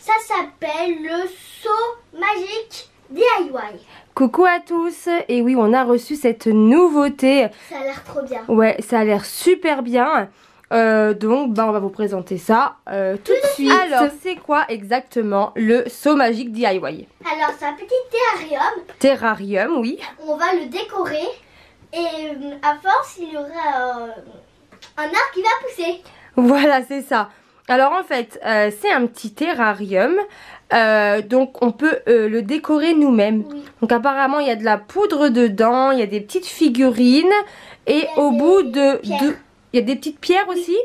ça s'appelle le seau magique DIY. Coucou à tous, et oui, on a reçu cette nouveauté. Ça a l'air trop bien. Ouais, ça a l'air super bien. Donc, on va vous présenter ça tout de suite. Alors, c'est quoi exactement le seau magique DIY? Alors, c'est un petit terrarium. Terrarium, oui. On va le décorer et à force, il y aura un arbre qui va pousser. Voilà, c'est ça. Alors, en fait, c'est un petit terrarium. Donc, on peut le décorer nous-mêmes. Oui. Donc, apparemment, il y a de la poudre dedans, il y a des petites figurines et au bout de... Il y a des petites pierres aussi.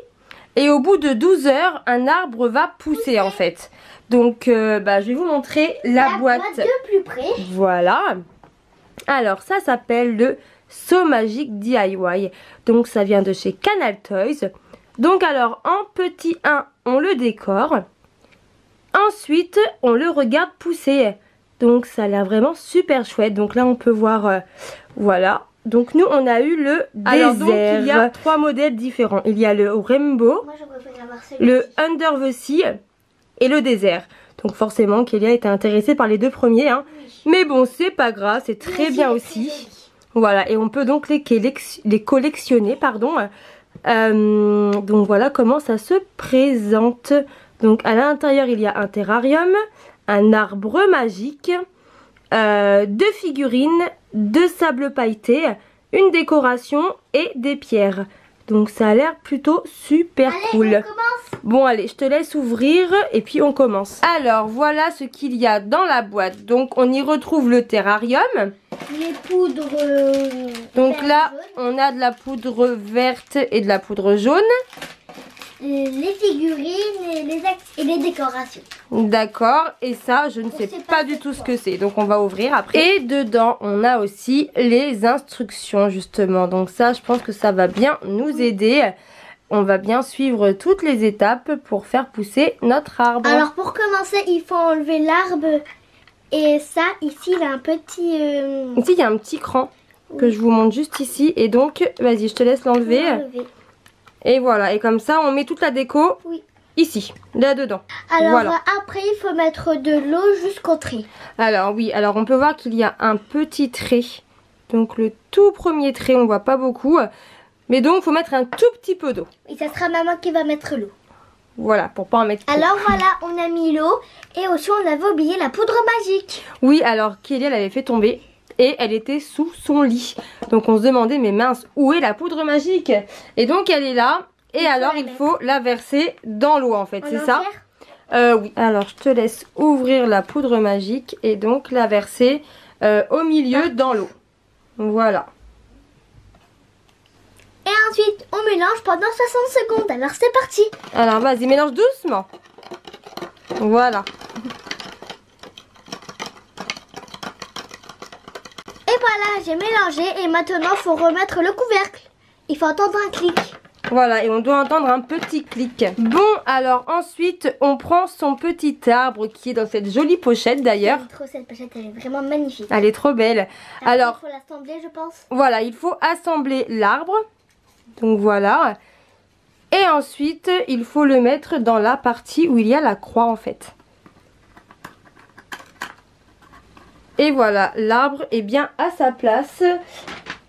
Et au bout de 12 heures, un arbre va pousser en fait. Donc, je vais vous montrer la boîte de plus près. Voilà. Alors, ça s'appelle le seau magique DIY. Donc, ça vient de chez Canal Toys. Donc, alors, en petit 1, on le décore. Ensuite, on le regarde pousser. Donc, ça a l'air vraiment super chouette. Donc là, on peut voir, voilà. Donc nous on a eu le désert. Alors, donc, il y a 3 modèles différents. Il y a le rainbow, le under the sea et le désert. Donc forcément Kélia était intéressée par les 2 premiers. Hein. Oui. Mais bon, c'est pas grave, c'est très bien aussi. Voilà, et on peut donc les collectionner. Pardon. Donc voilà comment ça se présente. Donc à l'intérieur il y a un terrarium, un arbre magique, 2 figurines, 2 sables pailletés, une décoration et des pierres. Donc ça a l'air plutôt super cool. Bon allez, je te laisse ouvrir et puis on commence. Alors voilà ce qu'il y a dans la boîte. Donc on y retrouve le terrarium. Les poudres. Donc là on a de la poudre verte et de la poudre jaune. Les figurines et les décorations. D'accord, et ça je ne sais pas du tout ce que c'est, donc on va ouvrir après. Et dedans on a aussi les instructions justement, donc ça je pense que ça va bien nous aider. On va bien suivre toutes les étapes pour faire pousser notre arbre. Alors pour commencer il faut enlever l'arbre et ça ici il y a un petit... Ici il y a un petit cran que je vous montre juste ici et donc vas-y je te laisse l'enlever. Et voilà, et comme ça on met toute la déco ici, là-dedans. Alors voilà. Après il faut mettre de l'eau jusqu'au trait. Alors oui, alors on peut voir qu'il y a un petit trait. Donc le tout premier trait, on voit pas beaucoup. Mais donc il faut mettre un tout petit peu d'eau. Et ça sera maman qui va mettre l'eau. Voilà, pour pas en mettre trop. Alors voilà, on a mis l'eau et aussi on avait oublié la poudre magique. Oui, alors Kélia l'avait fait tomber. Et elle était sous son lit. Donc on se demandait, mais mince, où est la poudre magique? Et donc elle est là. Et alors il faut la verser dans l'eau en fait, c'est ça? Oui. Alors je te laisse ouvrir la poudre magique et donc la verser au milieu dans l'eau. Voilà. Et ensuite on mélange pendant 60 secondes. Alors c'est parti. Alors vas-y, mélange doucement. Voilà. Et voilà, j'ai mélangé et maintenant il faut remettre le couvercle. Il faut entendre un clic. Voilà, et on doit entendre un petit clic. Bon, alors ensuite, on prend son petit arbre qui est dans cette jolie pochette d'ailleurs. Cette pochette, elle est vraiment magnifique. Elle est trop belle. Alors, il faut l'assembler, je pense. Voilà, il faut assembler l'arbre. Donc voilà. Et ensuite, il faut le mettre dans la partie où il y a la croix en fait. Et voilà, l'arbre est bien à sa place.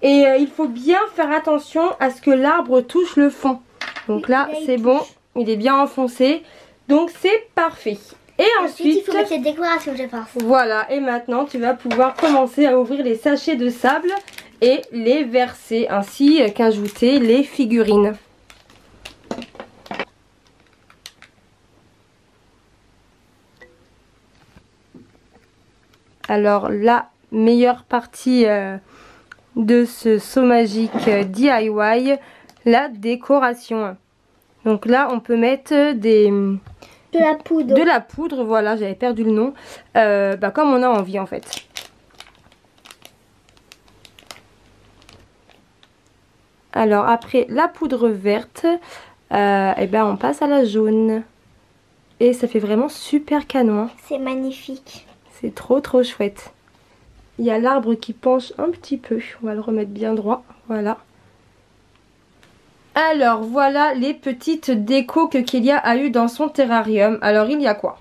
Et il faut bien faire attention à ce que l'arbre touche le fond. Donc là, c'est bon, il est bien enfoncé. Donc c'est parfait. Et ensuite, il faut mettre les décorations, je pense. Voilà, et maintenant tu vas pouvoir commencer à ouvrir les sachets de sable et les verser, ainsi qu'ajouter les figurines. Alors la meilleure partie de ce seau magique DIY, la décoration. Donc là on peut mettre de la poudre. De la poudre, voilà, j'avais perdu le nom. Comme on a envie en fait. Alors après la poudre verte, on passe à la jaune. Et ça fait vraiment super canon. C'est magnifique. C'est trop chouette. Il y a l'arbre qui penche un petit peu. On va le remettre bien droit. Voilà. Alors voilà les petites décos que Kélia a eu dans son terrarium. Alors il y a quoi?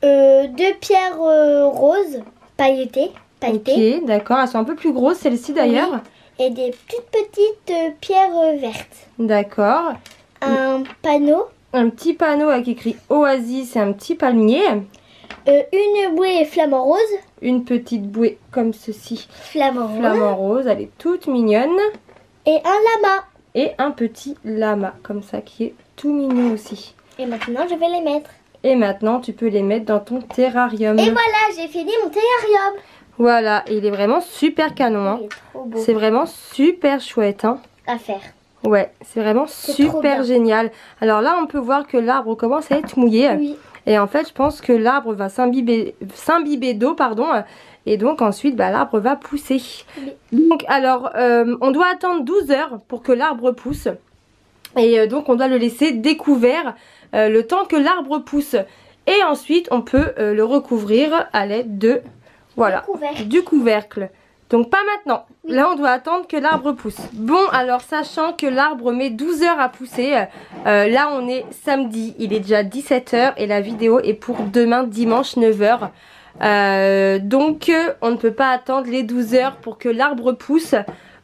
2 pierres roses pailletées. Ok, d'accord. Elles sont un peu plus grosses, celles-ci d'ailleurs. Oui. Et des toutes petites pierres vertes. D'accord. Un panneau. Un petit panneau avec écrit Oasis et un petit palmier. Une bouée flamant rose. Une petite bouée comme ceci. Flamant rose, elle est toute mignonne. Et un lama. Et un petit lama comme ça qui est tout mignon aussi. Et maintenant je vais les mettre. Et maintenant tu peux les mettre dans ton terrarium. Et voilà, j'ai fini mon terrarium. Voilà, et il est vraiment super canon. Hein. Il est trop beau. C'est vraiment super chouette. Hein. À faire. Ouais, c'est vraiment super génial. Alors là, on peut voir que l'arbre commence à être mouillé. Oui. Et en fait, je pense que l'arbre va s'imbiber d'eau, pardon. Et donc ensuite, l'arbre va pousser. Oui. Donc alors, on doit attendre 12 heures pour que l'arbre pousse. Et donc, on doit le laisser découvert le temps que l'arbre pousse. Et ensuite, on peut le recouvrir à l'aide de... Voilà, du couvercle. Donc pas maintenant. Oui. Là, on doit attendre que l'arbre pousse. Bon, alors sachant que l'arbre met 12 heures à pousser, là on est samedi, il est déjà 17 h et la vidéo est pour demain dimanche 9 h. Donc on ne peut pas attendre les 12 heures pour que l'arbre pousse.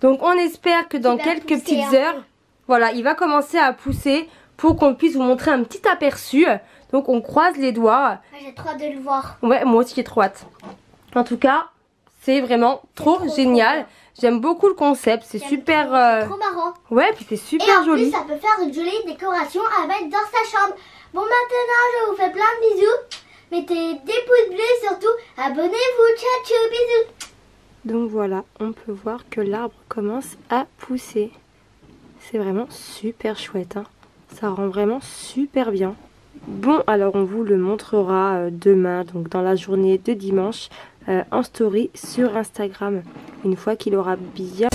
Donc on espère que dans quelques petites heures, voilà, il va commencer à pousser pour qu'on puisse vous montrer un petit aperçu. Donc on croise les doigts. J'ai trop hâte de le voir. Ouais, moi aussi j'ai trop hâte. En tout cas, c'est vraiment trop génial. J'aime beaucoup le concept, c'est super... C'est trop marrant. Ouais, puis c'est super joli. Et en plus, ça peut faire une jolie décoration à mettre dans sa chambre. Bon, maintenant, je vous fais plein de bisous. Mettez des pouces bleus surtout. Abonnez-vous. Ciao, ciao, bisous. Donc voilà, on peut voir que l'arbre commence à pousser. C'est vraiment super chouette. Hein. Ça rend vraiment super bien. Bon, alors on vous le montrera demain, donc dans la journée de dimanche, en story sur Instagram, une fois qu'il aura bien